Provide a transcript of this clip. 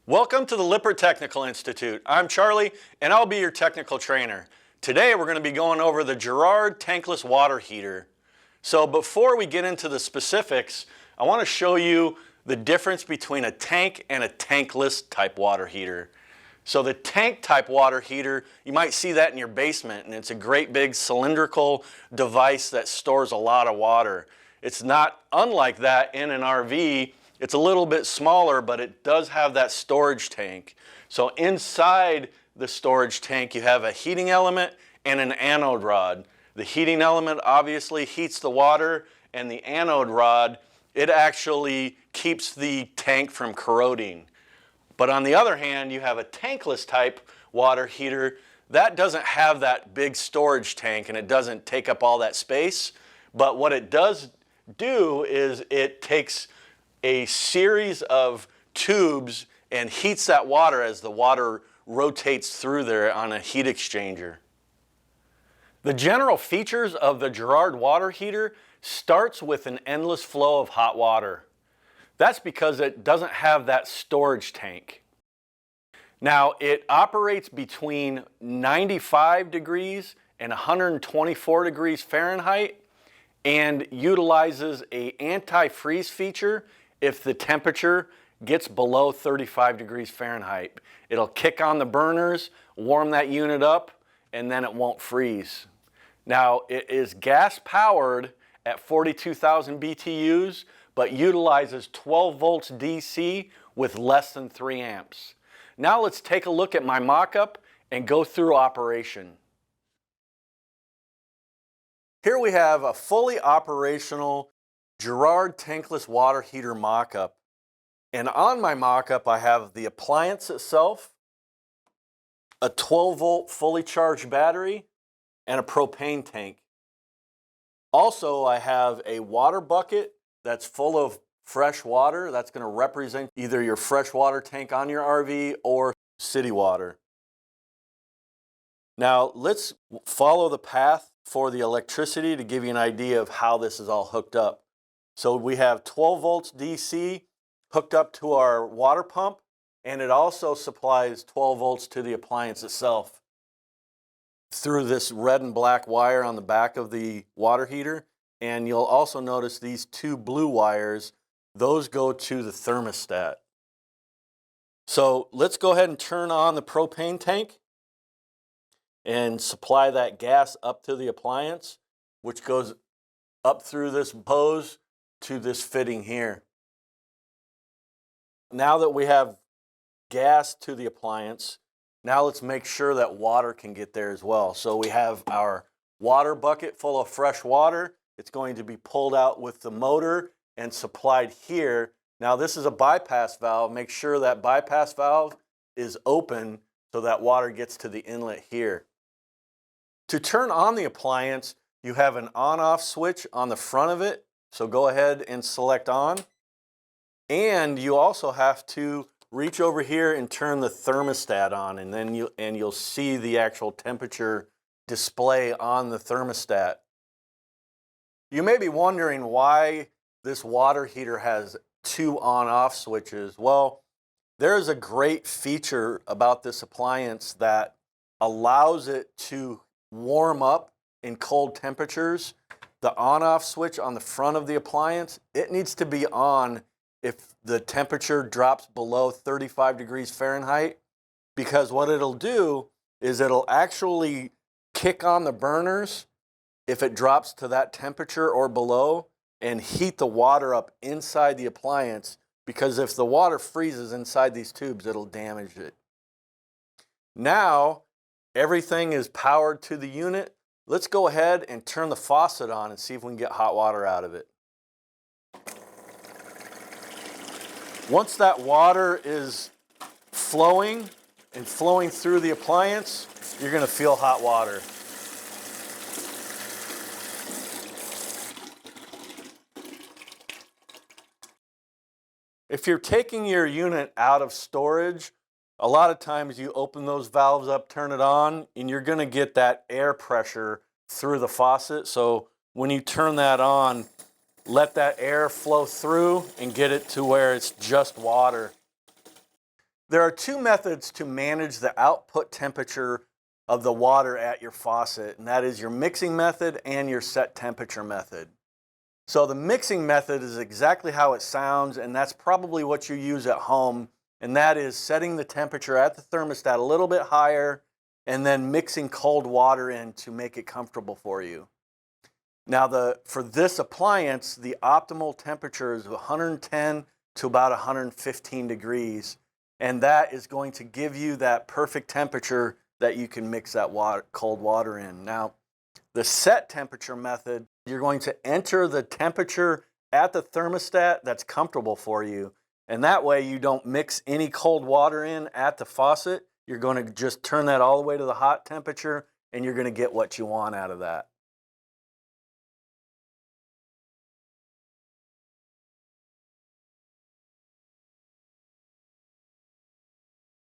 Welcome to the Lippert Technical Institute. I'm Charlie and I'll be your technical trainer. Today we're going to be going over the Girard Tankless water heater. So before we get into the specifics, I want to show you the difference between a tank and a tankless type water heater. So the tank type water heater, you might see that in your basement, and it's a great big cylindrical device that stores a lot of water. It's not unlike that in an RV. It's a little bit smaller, but it does have that storage tank. So inside the storage tank, you have a heating element and an anode rod. The heating element obviously heats the water, and the anode rod, it actually keeps the tank from corroding. But on the other hand, you have a tankless type water heater that doesn't have that big storage tank and it doesn't take up all that space. But what it does do is it takes a series of tubes and heats that water as the water rotates through there on a heat exchanger. The general features of the Girard water heater starts with an endless flow of hot water. That's because it doesn't have that storage tank. Now, it operates between 95 degrees and 124 degrees Fahrenheit and utilizes an anti-freeze feature if the temperature gets below 35 degrees Fahrenheit. It'll kick on the burners, warm that unit up, and then it won't freeze. Now, it is gas powered at 42,000 BTUs, but utilizes 12 volts DC with less than 3 amps. Now let's take a look at my mock-up and go through operation. Here we have a fully operational Girard Tankless water heater mock-up. And on my mock-up I have the appliance itself, a 12 volt fully charged battery, and a propane tank. Also, I have a water bucket that's full of fresh water. That's going to represent either your freshwater tank on your RV or city water. Now let's follow the path for the electricity to give you an idea of how this is all hooked up. So we have 12 volts DC hooked up to our water pump, and it also supplies 12 volts to the appliance itself through this red and black wire on the back of the water heater. And you'll also notice these two blue wires, those go to the thermostat. So let's go ahead and turn on the propane tank and supply that gas up to the appliance, which goes up through this hose to this fitting here. Now that we have gas to the appliance, now let's make sure that water can get there as well. So we have our water bucket full of fresh water. It's going to be pulled out with the motor and supplied here. Now this is a bypass valve. Make sure that bypass valve is open so that water gets to the inlet here. To turn on the appliance, you have an on-off switch on the front of it. So go ahead and select on. And you also have to reach over here and turn the thermostat on, and then you'll see the actual temperature display on the thermostat. You may be wondering why this water heater has 2 on-off switches. Well, there's a great feature about this appliance that allows it to warm up in cold temperatures. The on-off switch on the front of the appliance, it needs to be on if the temperature drops below 35 degrees Fahrenheit, because what it'll do is it'll actually kick on the burners if it drops to that temperature or below and heat the water up inside the appliance, because if the water freezes inside these tubes, it'll damage it. Now everything is powered to the unit. Let's go ahead and turn the faucet on and see if we can get hot water out of it. Once that water is flowing and flowing through the appliance, you're going to feel hot water. If you're taking your unit out of storage, a lot of times you open those valves up, turn it on, and you're going to get that air pressure through the faucet. So when you turn that on, let that air flow through and get it to where it's just water. There are two methods to manage the output temperature of the water at your faucet, and that is your mixing method and your set temperature method. So the mixing method is exactly how it sounds, and that's probably what you use at home, and that is setting the temperature at the thermostat a little bit higher and then mixing cold water in to make it comfortable for you. Now for this appliance, the optimal temperature is 110 to about 115 degrees, and that is going to give you that perfect temperature that you can mix that cold water in. Now, the set temperature method, you're going to enter the temperature at the thermostat that's comfortable for you. And that way you don't mix any cold water in at the faucet. You're going to just turn that all the way to the hot temperature and you're going to get what you want out of that.